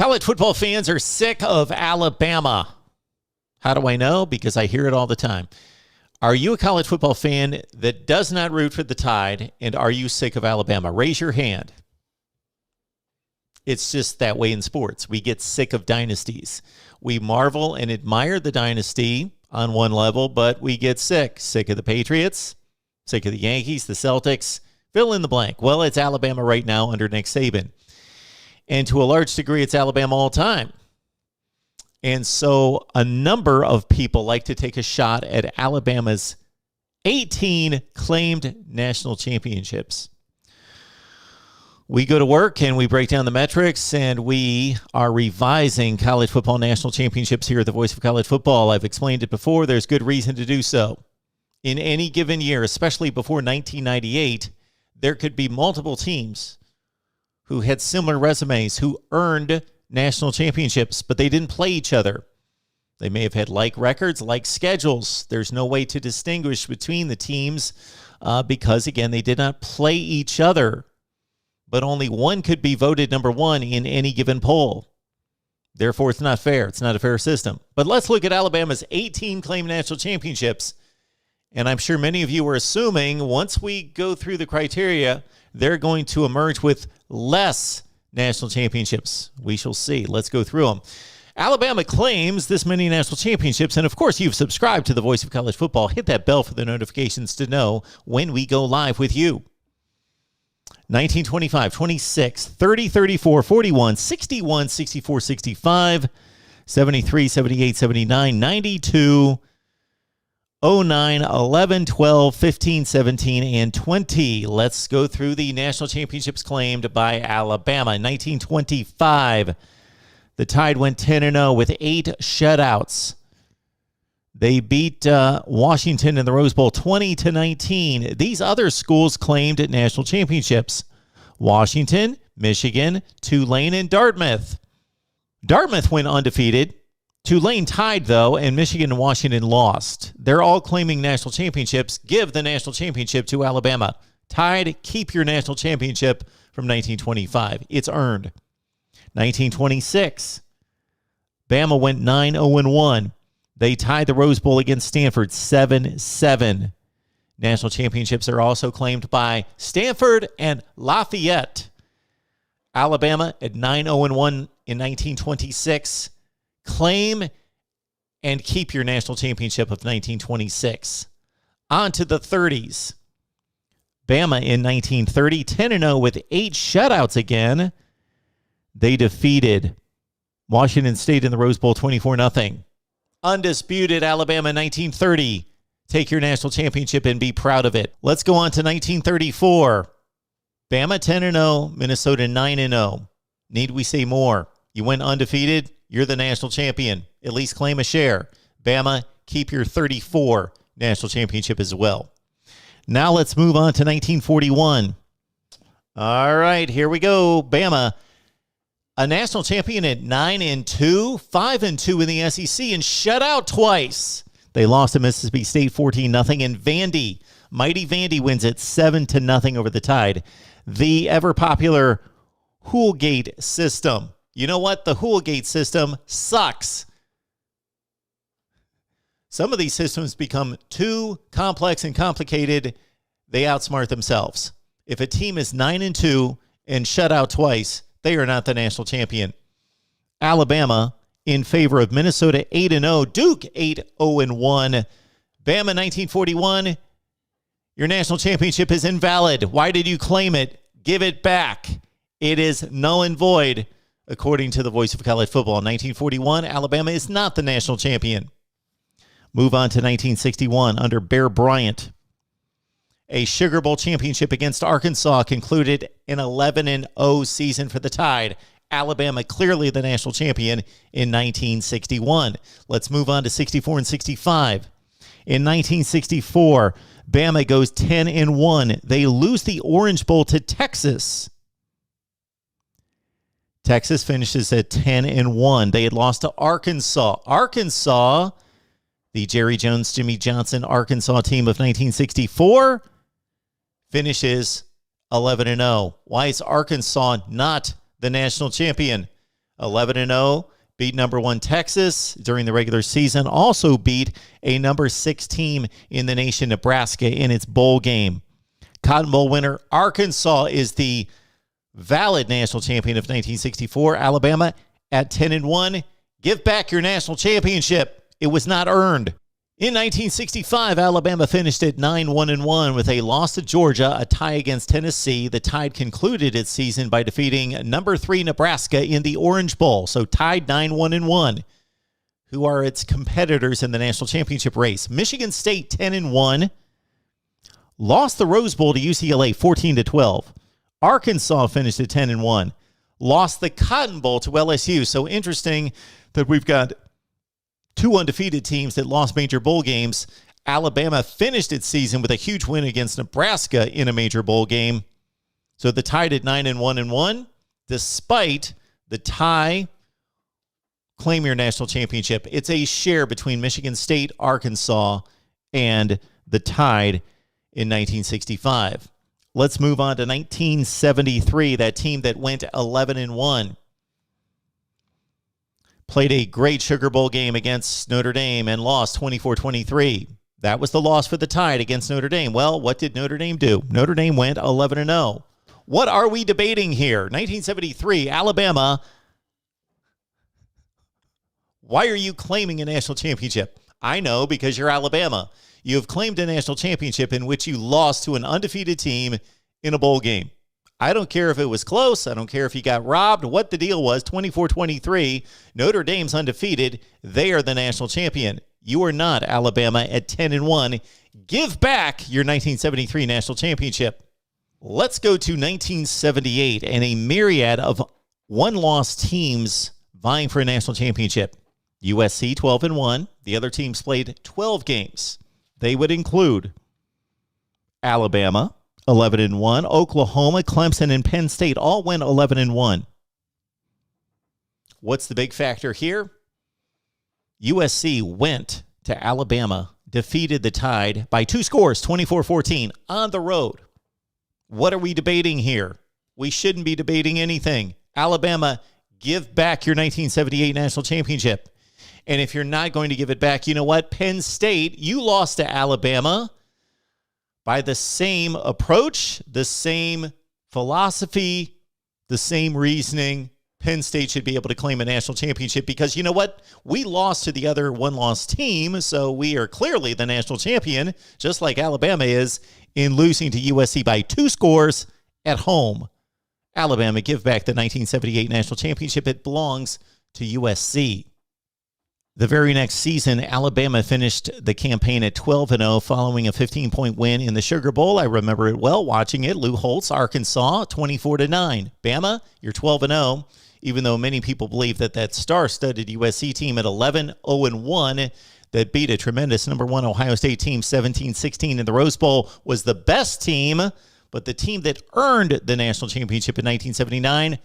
College football fans are sick of Alabama. How do I know? Because I hear it all the time. Are you a college football fan that does not root for the Tide, and are you sick of Alabama? Raise your hand. It's just that way in sports. We get sick of dynasties. We marvel and admire the dynasty on one level, but we get sick. Sick of the Patriots, sick of the Yankees, the Celtics. Fill in the blank. Well, it's Alabama right now under Nick Saban. And to a large degree, it's Alabama all the time. And so a number of people like to take a shot at Alabama's 18 claimed national championships. We go to work and we break down the metrics, and we are revising college football national championships here at the Voice of College Football. I've explained it before. There's good reason to do so. In any given year, especially before 1998, there could be multiple teams who had similar resumes, who earned national championships, but they didn't play each other. They may have had like records, like schedules. There's no way to distinguish between the teams because, again, they did not play each other. But only one could be voted number one in any given poll. Therefore, it's not fair. It's not a fair system. But let's look at Alabama's 18 claimed national championships. And I'm sure many of you are assuming once we go through the criteria, they're going to emerge with less national championships. We shall see. Let's go through them. Alabama claims this many national championships. And, of course, you've subscribed to the Voice of College Football. Hit that bell for the notifications to know when we go live with you. 1925, 26, 30, 34, 41, 61, 64, 65, 73, 78, 79, 92, 09, 11, 12, 15, 17, and 20. Let's go through the national championships claimed by Alabama. In 1925, the Tide went 10-0 with 8 shutouts. They beat Washington in the Rose Bowl 20-19. These other schools claimed national championships: Washington, Michigan, Tulane, and Dartmouth. Dartmouth went undefeated. Tulane tied, though, and Michigan and Washington lost. They're all claiming national championships. Give the national championship to Alabama. Tide, keep your national championship from 1925. It's earned. 1926, Bama went 9-0-1. They tied the Rose Bowl against Stanford 7-7. National championships are also claimed by Stanford and Lafayette. Alabama at 9-0-1 in 1926. Claim and keep your national championship of 1926. On to the 30s. Bama in 1930, 10-0 with 8 shutouts again. They defeated Washington State in the Rose Bowl 24-0. Undisputed Alabama 1930. Take your national championship and be proud of it. Let's go on to 1934. Bama 10-0, Minnesota 9-0. Need we say more? You went undefeated, you're the national champion. At least claim a share. Bama, keep your 34 national championship as well. Now let's move on to 1941. All right, here we go. Bama, a national champion at 9-2, 5-2 in the SEC, and shut out twice. They lost to Mississippi State 14-0, and Vandy, mighty Vandy, wins it 7-0 over the Tide. The ever-popular Hoolgate system. You know what? The Hoolgate system sucks. Some of these systems become too complex and complicated. They outsmart themselves. If a team is 9-2 and shut out twice, they are not the national champion. Alabama in favor of Minnesota 8-0, Duke 8-0-1. Bama 1941, your national championship is invalid. Why did you claim it? Give it back. It is null and void, according to the Voice of College Football. In 1941, Alabama is not the national champion. Move on to 1961 under Bear Bryant. A Sugar Bowl championship against Arkansas concluded an 11-0 season for the Tide. Alabama clearly the national champion in 1961. Let's move on to 64 and 65. In 1964, Bama goes 10-1. They lose the Orange Bowl to Texas. Texas finishes at 10-1. They had lost to Arkansas. Arkansas, the Jerry Jones, Jimmy Johnson Arkansas team of 1964, finishes 11-0. Why is Arkansas not the national champion? 11-0, beat number 1 Texas during the regular season. Also beat a number 6 team in the nation, Nebraska, in its bowl game. Cotton Bowl winner Arkansas is the valid national champion of 1964. Alabama at 10-1. Give back your national championship. It was not earned. In 1965, Alabama finished at 9-1-1 with a loss to Georgia, a tie against Tennessee. The Tide concluded its season by defeating number 3 Nebraska in the Orange Bowl. So tied 9-1-1. Who are its competitors in the national championship race? Michigan State 10-1. Lost the Rose Bowl to UCLA 14-12. Arkansas finished at 10-1. Lost the Cotton Bowl to LSU. So interesting that we've got 2 undefeated teams that lost major bowl games. Alabama finished its season with a huge win against Nebraska in a major bowl game. So the Tide at 9-1-1, despite the tie, claim your national championship. It's a share between Michigan State, Arkansas, and the Tide in 1965. Let's move on to 1973, that team that went 11-1. Played a great Sugar Bowl game against Notre Dame and lost 24-23. That was the loss for the Tide against Notre Dame. Well, what did Notre Dame do? Notre Dame went 11-0. What are we debating here? 1973, Alabama. Why are you claiming a national championship? I know, because you're Alabama. You have claimed a national championship in which you lost to an undefeated team in a bowl game. I don't care if it was close. I don't care if you got robbed. What the deal was, 24-23, Notre Dame's undefeated. They are the national champion. You are not, Alabama, at 10-1. Give back your 1973 national championship. Let's go to 1978 and a myriad of one-loss teams vying for a national championship. USC 12-1. The other teams played 12 games. They would include Alabama, 11-1. Oklahoma, Clemson, and Penn State all went 11-1. What's the big factor here? USC went to Alabama, defeated the Tide by 2 scores, 24-14, on the road. What are we debating here? We shouldn't be debating anything. Alabama, give back your 1978 national championship. And if you're not going to give it back, you know what? Penn State, you lost to Alabama by the same approach, the same philosophy, the same reasoning. Penn State should be able to claim a national championship because you know what? We lost to the other one-loss team, so we are clearly the national champion, just like Alabama is in losing to USC by 2 scores at home. Alabama, give back the 1978 national championship. It belongs to USC. The very next season, Alabama finished the campaign at 12-0 following a 15-point win in the Sugar Bowl. I remember it well watching it. Lou Holtz, Arkansas, 24-9. Bama, you're 12-0, even though many people believe that star-studded USC team at 11-0-1 that beat a tremendous number 1 Ohio State team 17-16 in the Rose Bowl was the best team, but the team that earned the national championship in 1979,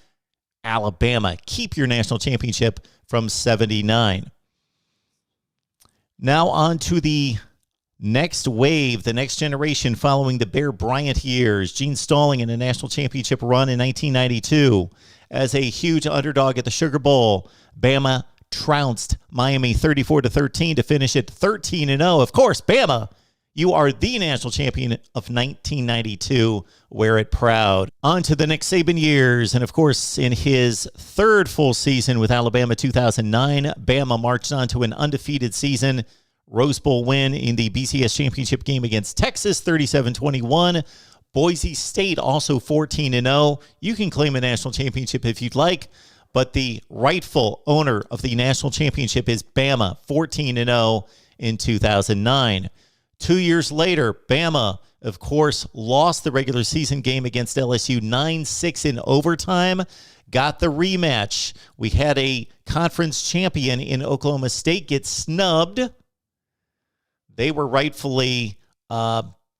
Alabama. Keep your national championship from 79. Now on to the next wave, the next generation following the Bear Bryant years. Gene Stalling in a national championship run in 1992. As a huge underdog at the Sugar Bowl, Bama trounced Miami 34-13 to finish at 13-0. Of course, Bama, you are the national champion of 1992. Wear it proud. On to the Nick Saban years. And of course, in his 3rd full season with Alabama 2009, Bama marched on to an undefeated season. Rose Bowl win in the BCS championship game against Texas, 37-21. Boise State also 14-0. You can claim a national championship if you'd like, but the rightful owner of the national championship is Bama, 14-0 in 2009. 2 years later, Bama, of course, lost the regular season game against LSU 9-6 in overtime, got the rematch. We had a conference champion in Oklahoma State get snubbed. They were rightfully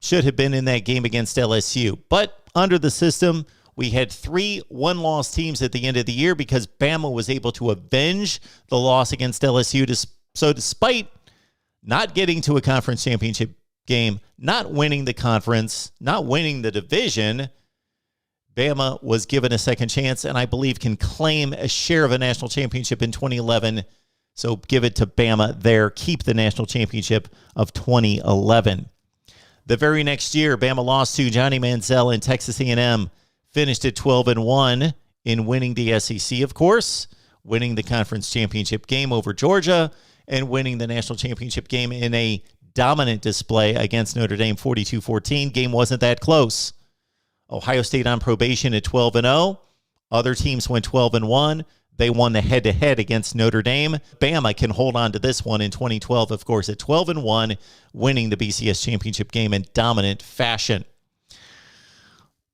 should have been in that game against LSU. But under the system, we had 3 one-loss teams at the end of the year because Bama was able to avenge the loss against LSU. So despite not getting to a conference championship game, not winning the conference, not winning the division, Bama was given a second chance and I believe can claim a share of a national championship in 2011. So give it to Bama there. Keep the national championship of 2011. The very next year, Bama lost to Johnny Manziel and Texas A&M. Finished at 12-1 in winning the SEC, of course, winning the conference championship game over Georgia, and winning the national championship game in a dominant display against Notre Dame 42-14. Game wasn't that close. Ohio State on probation at 12-0. Other teams went 12-1. They won the head-to-head against Notre Dame. Bama can hold on to this one in 2012, of course, at 12-1, winning the BCS championship game in dominant fashion.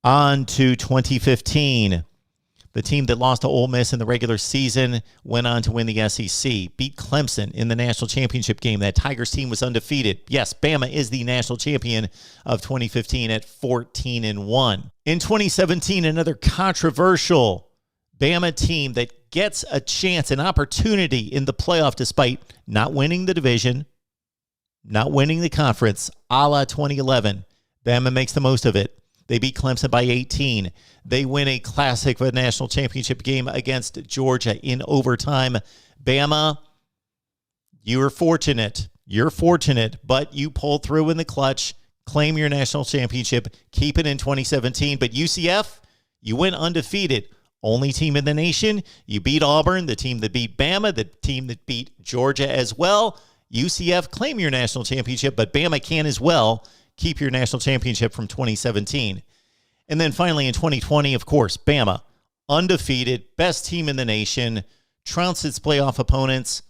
On to 2015. The team that lost to Ole Miss in the regular season went on to win the SEC, beat Clemson in the national championship game. That Tigers team was undefeated. Yes, Bama is the national champion of 2015 at 14-1. In 2017, another controversial Bama team that gets a chance, an opportunity in the playoff despite not winning the division, not winning the conference, a la 2011. Bama makes the most of it. They beat Clemson by 18. They win a classic of a national championship game against Georgia in overtime. Bama, you're fortunate. You're fortunate, but you pulled through in the clutch, claim your national championship, keep it in 2017. But UCF, you went undefeated. Only team in the nation. You beat Auburn, the team that beat Bama, the team that beat Georgia as well. UCF, claim your national championship, but Bama can as well. Keep your national championship from 2017. And then finally in 2020, of course, Bama, undefeated, best team in the nation, trounced its playoff opponents,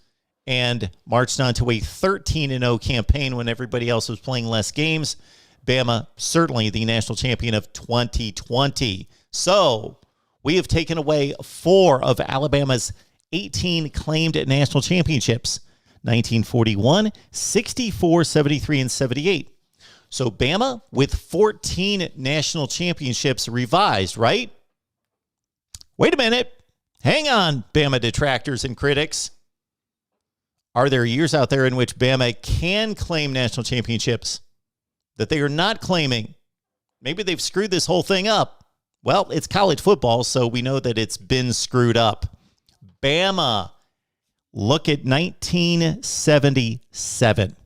and marched on to a 13-0 campaign when everybody else was playing less games. Bama, certainly the national champion of 2020. So we have taken away 4 of Alabama's 18 claimed national championships, 1941, 64, 73, and 78. So Bama with 14 national championships revised, right? Wait a minute. Hang on, Bama detractors and critics. Are there years out there in which Bama can claim national championships that they are not claiming? Maybe they've screwed this whole thing up. Well, it's college football, so we know that it's been screwed up. Bama, look at 1977.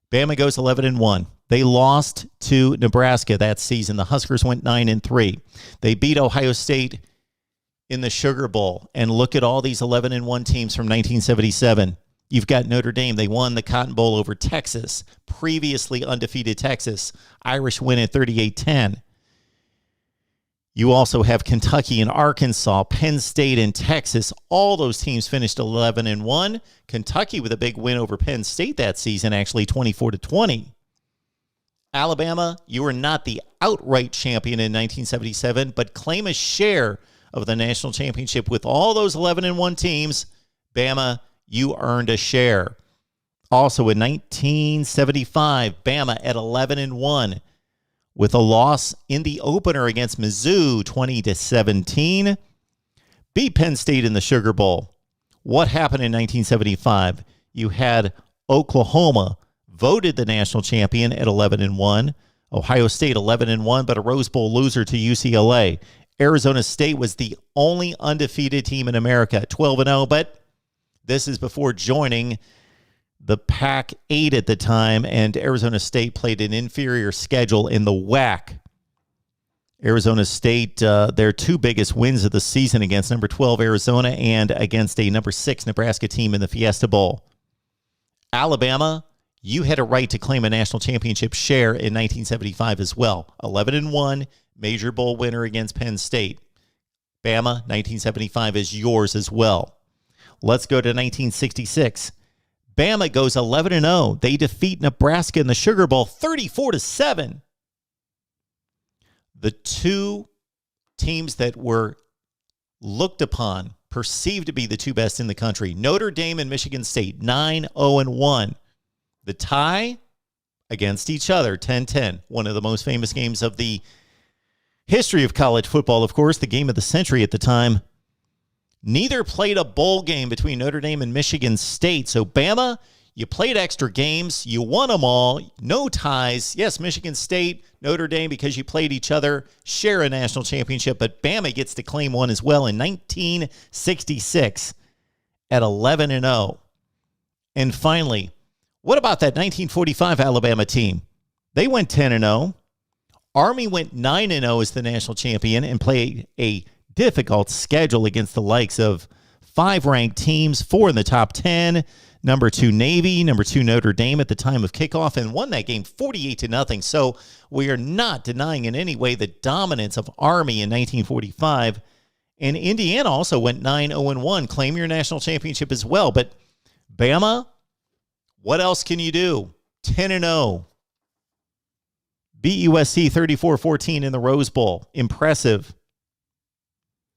Bama goes 11-1. They lost to Nebraska that season. The Huskers went 9-3. They beat Ohio State in the Sugar Bowl. And look at all these 11-1 teams from 1977. You've got Notre Dame. They won the Cotton Bowl over Texas, previously undefeated Texas. Irish win at 38-10. You also have Kentucky and Arkansas, Penn State and Texas. All those teams finished 11-1. Kentucky with a big win over Penn State that season, actually 24-20. Alabama, you were not the outright champion in 1977, but claim a share of the national championship with all those 11-1 teams. Bama, you earned a share. Also in 1975, Bama at 11-1. With a loss in the opener against Mizzou, 20-17. Beat Penn State in the Sugar Bowl. What happened in 1975? You had Oklahoma voted the national champion at 11-1. Ohio State 11-1, but a Rose Bowl loser to UCLA. Arizona State was the only undefeated team in America at 12-0, but this is before joining the Pac-8 at the time, and Arizona State played an inferior schedule in the WAC. Arizona State, their 2 biggest wins of the season against number 12 Arizona and against a number 6 Nebraska team in the Fiesta Bowl. Alabama, you had a right to claim a national championship share in 1975 as well. 11-1, major bowl winner against Penn State. Bama, 1975 is yours as well. Let's go to 1966. Bama goes 11-0. They defeat Nebraska in the Sugar Bowl 34-7. The 2 teams that were looked upon, perceived to be the 2 best in the country, Notre Dame and Michigan State, 9-0-1. The tie against each other, 10-10. One of the most famous games of the history of college football, of course, the game of the century at the time. Neither played a bowl game between Notre Dame and Michigan State. So Bama, You played extra games. You won them all. No ties. Yes, Michigan State, Notre Dame, because you played each other, share a national championship, but Bama gets to claim one as well in 1966 at 11-0. And finally, what about that 1945 Alabama team? They went 10-0. Army went 9-0 as the national champion and played a difficult schedule against the likes of 5 ranked teams, 4 in the top 10, number 2 Navy, number 2 Notre Dame at the time of kickoff, and won that game 48-0. So we are not denying in any way the dominance of Army in 1945. And Indiana also went 9-0-1, claim your national championship as well. But Bama, what else can you do? 10-0. Beat USC 34-14 in the Rose Bowl. Impressive.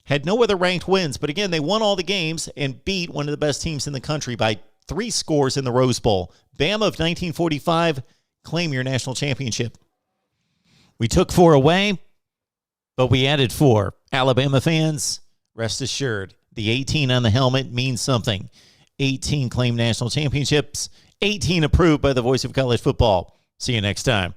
Had no other ranked wins, but again, they won all the games and beat one of the best teams in the country by 3 scores in the Rose Bowl. Bama of 1945, claim your national championship. We took 4 away, but we added 4. Alabama fans, rest assured, the 18 on the helmet means something. 18 claim national championships, 18 approved by the voice of college football. See you next time.